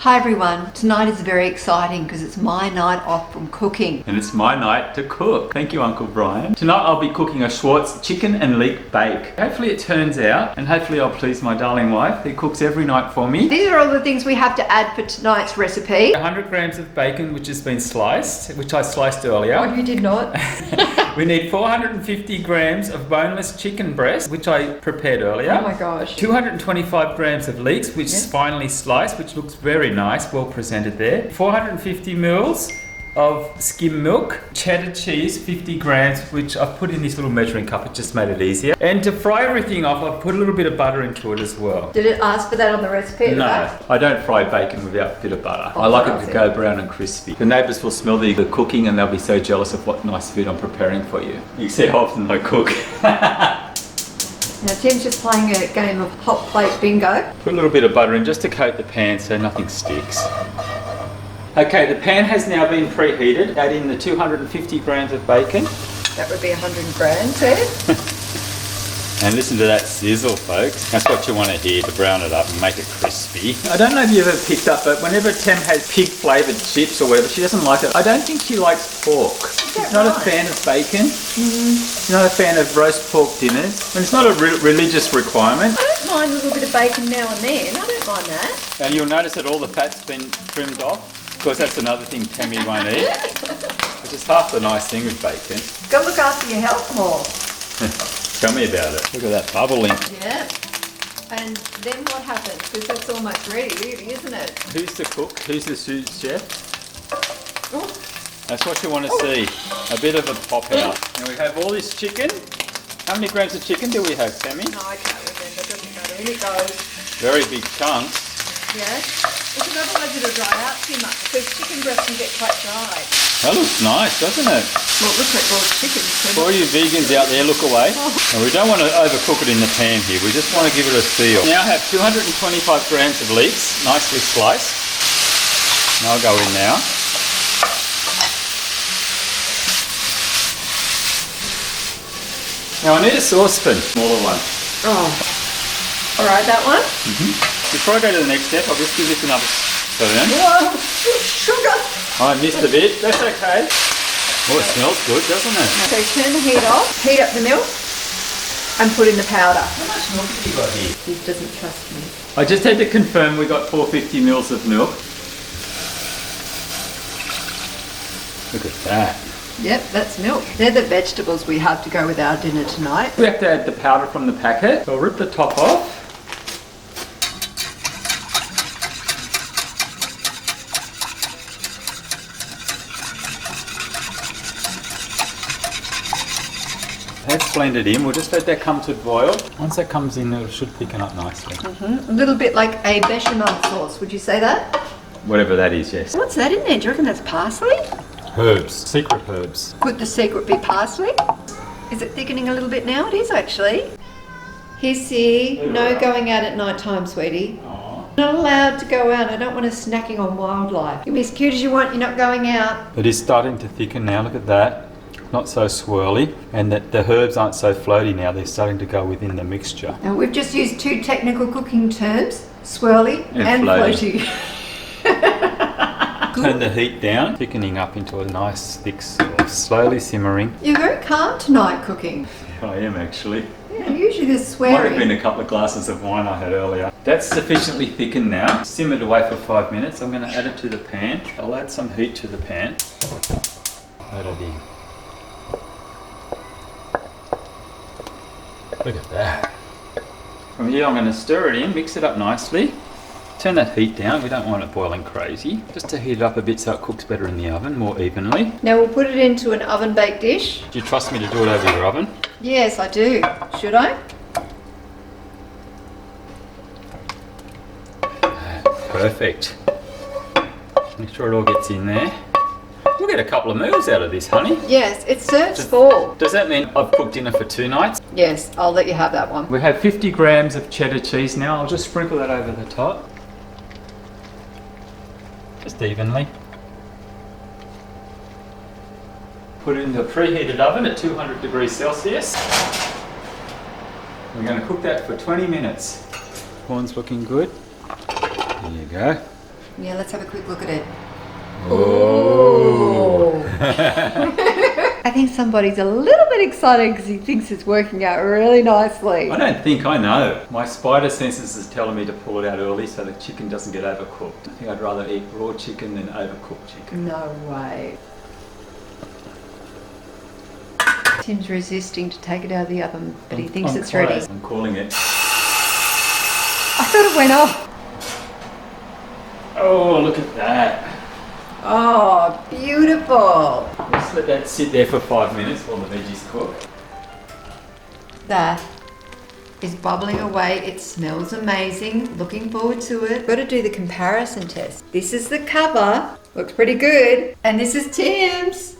Hi everyone, tonight is very exciting because it's my night off from cooking. And it's my night to cook. Thank you, Uncle Brian. Tonight I'll be cooking a Schwartz chicken and leek bake. Hopefully it turns out, and hopefully I'll please my darling wife who cooks every night for me. These are all the things we have to add for tonight's recipe. 100 grams of bacon which has been sliced, which I sliced earlier. Oh, you did not? We need 450 grams of boneless chicken breast, which I prepared earlier. Oh my gosh. 225 grams of leeks, which is finely sliced, which looks very nice, well presented there. 450 mils of skim milk, cheddar cheese, 50 grams, which I've put in this little measuring cup. It just made it easier. And to fry everything off, I've put a little bit of butter into it as well. Did it ask for that on the recipe? No, I don't fry bacon without a bit of butter. I like it to go brown and crispy. The neighbours will smell the cooking and they'll be so jealous of what nice food I'm preparing for you. You see how often I cook. Now Tim's just playing a game of hot plate bingo. Put a little bit of butter in just to coat the pan so nothing sticks. Okay, the pan has now been preheated. Add in the 250 grams of bacon. That would be 100 grams there. And listen to that sizzle, folks. That's what you want to hear to brown it up and make it crispy. I don't know if you've ever picked up, but whenever Tem has pig flavoured chips or whatever, she doesn't like it. I don't think she likes pork. She's not a fan of bacon. She's not a fan of roast pork dinners. And it's not a religious requirement. I don't mind a little bit of bacon now and then. I don't mind that. And you'll notice that all the fat's been trimmed off. Of course, that's another thing Tammy won't eat. Which is half the nice thing with bacon. Go look after your health more. Tell me about it. Look at that bubbling. Yeah. And then what happens? Because that's almost ready, really, isn't it? Who's the cook? Who's the sous chef? Oh. That's what you want to see. A bit of a pop out. And we have all this chicken. How many grams of chicken do we have, Tammy? No, I can't remember. It doesn't matter. In it goes. Very big chunks. Yeah. Because otherwise it'll dry out too much. Because chicken breast can get quite dry. That looks nice, doesn't it? Well, it looks like raw chicken. For all you vegans out there, look away. And we don't want to overcook it in the pan here. We just want to give it a feel. Now I have 225 grams of leeks, nicely sliced. And I'll go in now. Now I need a saucepan, smaller one. Oh. All right, that one. Before I go to the next step, I'll just give this another turn. Whoa, sugar. I missed a bit. That's okay. Oh, it smells good, doesn't it? So turn the heat off, heat up the milk, and put in the powder. How much milk have you got here? He doesn't trust me. I just had to confirm we got 450 mils of milk. Look at that. Yep, that's milk. They're the vegetables we have to go with our dinner tonight. We have to add the powder from the packet. So I'll rip the top off. That's blended in. We'll just let that come to boil. Once that comes in, it should thicken up nicely. A little bit like a bechamel sauce. Would you say that? Whatever that is, yes. What's that in there? Do you reckon that's parsley? Herbs. Secret herbs. Could the secret be parsley? Is it thickening a little bit now? It is actually. Hissy, no going out at night time, sweetie. Aww. Not allowed to go out. I don't want us snacking on wildlife. You can be as cute as you want. You're not going out. It is starting to thicken now. Look at that. Not so swirly, and that the herbs aren't so floaty now. They're starting to go within the mixture. Now we've just used two technical cooking terms: swirly and floaty. Turn the heat down, thickening up into a nice thick sauce, slowly simmering. You're very calm tonight cooking. I am actually. Yeah, usually there's Might have swearing. been a couple of glasses of wine I had earlier. That's sufficiently thickened now. Simmered away for 5 minutes. I'm going to add it to the pan. I'll add some heat to the pan. Add it in. Look at that. From here I'm going to stir it in, mix it up nicely. Turn that heat down, we don't want it boiling crazy. Just to heat it up a bit so it cooks better in the oven, more evenly. Now we'll put it into an oven baked dish. Do you trust me to do it over your oven? Yes, I do. Should I? Perfect. Make sure it all gets in there. We'll get a couple of meals out of this, honey. Yes, it serves full. Does that mean I've cooked dinner for 2 nights? Yes, I'll let you have that one. We have 50 grams of cheddar cheese now. I'll just sprinkle that over the top. Just evenly. Put it in the preheated oven at 200 degrees Celsius. We're going to cook that for 20 minutes. Corn's looking good. There you go. Yeah, let's have a quick look at it. Oh. I think somebody's a little bit excited because he thinks it's working out really nicely. I don't think I know. My spider senses is telling me to pull it out early so the chicken doesn't get overcooked. I think I'd rather eat raw chicken than overcooked chicken. No way. Tim's resisting to take it out of the oven, but he thinks it's ready. I'm calling it. I thought it went off. Oh, look at that. Oh, beautiful. Just let that sit there for 5 minutes while the veggies cook. That is bubbling away. It smells amazing. Looking forward to it. Got to do the comparison test. This is the cover. Looks pretty good. And this is Tim's.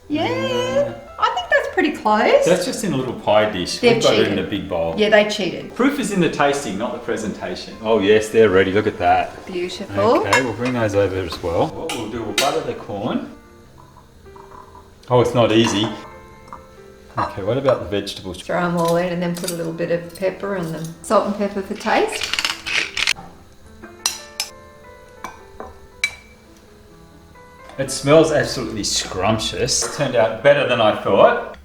Yeah. I think that's pretty close. That's just in a little pie dish. They've We've got it cheated. in a big bowl. Yeah, they cheated. Proof is in the tasting, not the presentation. Oh yes, they're ready. Look at that. Beautiful. Okay, we'll bring those over as well. What we'll do, we'll butter the corn. Oh, it's not easy. Okay, what about the vegetables? Throw them all in and then put a little bit of pepper on them. Salt and pepper for taste. It smells absolutely scrumptious. It turned out better than I thought.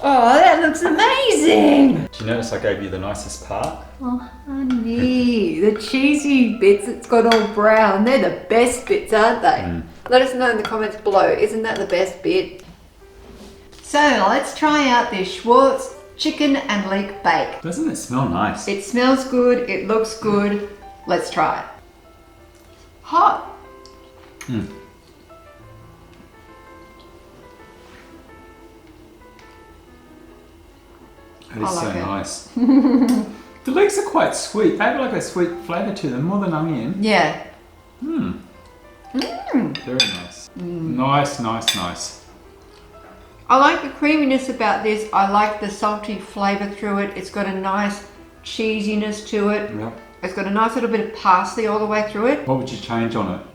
Oh, that looks amazing. Do you notice I gave you the nicest part? Oh, honey, the cheesy bits that's got all brown, they're the best bits, aren't they? Let us know in the comments below, isn't that the best bit? So let's try out this Schwartz chicken and leek bake. Doesn't it smell nice? It smells good, it looks good. Let's try it. Hot. Mm. That is I so like it. nice. The leeks are quite sweet. They have like a sweet flavour to them, more than onion. Yeah. Mmm. Very nice. Nice, nice, nice. I like the creaminess about this. I like the salty flavour through it. It's got a nice cheesiness to it. Yep. It's got a nice little bit of parsley all the way through it. What would you change on it?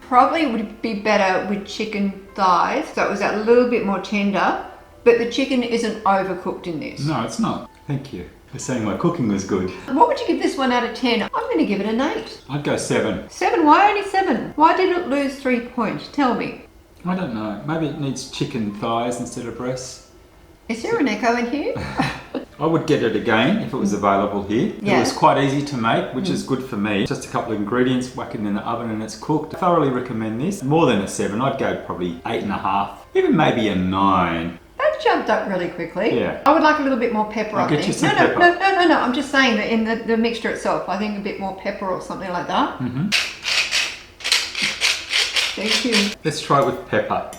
Probably would be better with chicken thighs, so it was that little bit more tender, but the chicken isn't overcooked in this. No, it's not. Thank you for saying my cooking was good. What would you give this one out of 10? I'm going to give it an 8. I'd go 7. 7? Why only 7? Why did it lose 3 points? Tell me. I don't know. Maybe it needs chicken thighs instead of breasts. Is there an echo in here? I would get it again if it was available here. Yeah. It was quite easy to make, which is good for me. Just a couple of ingredients, whack it in the oven and it's cooked. I thoroughly recommend this. More than a 7, I'd go probably 8.5, even maybe a 9. That jumped up really quickly. Yeah. I would like a little bit more pepper, I'll I get think. you some no, pepper. No. I'm just saying that in the mixture itself, I think a bit more pepper or something like that. Mm-hmm. Thank you. Let's try with pepper.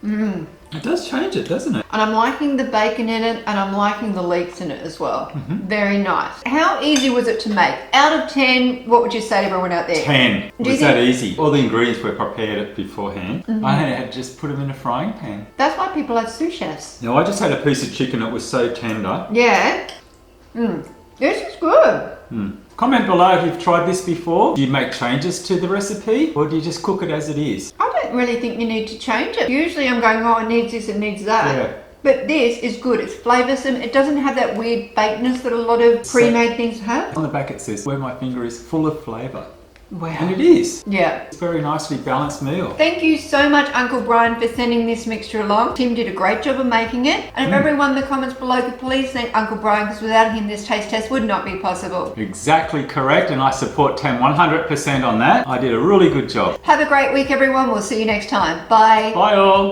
It does change it, doesn't it? And I'm liking the bacon in it, and I'm liking the leeks in it as well. Very nice. How easy was it to make? Out of 10, what would you say to everyone out there? 10. Do It you was that think- easy. All the ingredients were prepared beforehand. I had to just put them in a frying pan. That's why people have sous chefs. Now I just had a piece of chicken that was so tender. Yeah. This is good. Comment below if you've tried this before. Do you make changes to the recipe or do you just cook it as it is? I don't really think you need to change it. Usually I'm going, oh, it needs this, it needs that. Yeah. But this is good. It's flavoursome. It doesn't have that weird bakeness that a lot of pre-made things have. On the back it says, where my finger is full of flavour. Wow. And it is. Yeah. It's a very nicely balanced meal. Thank you so much, Uncle Brian, for sending this mixture along. Tim did a great job of making it. And if everyone in the comments below could please thank Uncle Brian, because without him this taste test would not be possible. Exactly correct, and I support Tam 100% on that. I did a really good job. Have a great week, everyone. We'll see you next time. Bye. Bye all.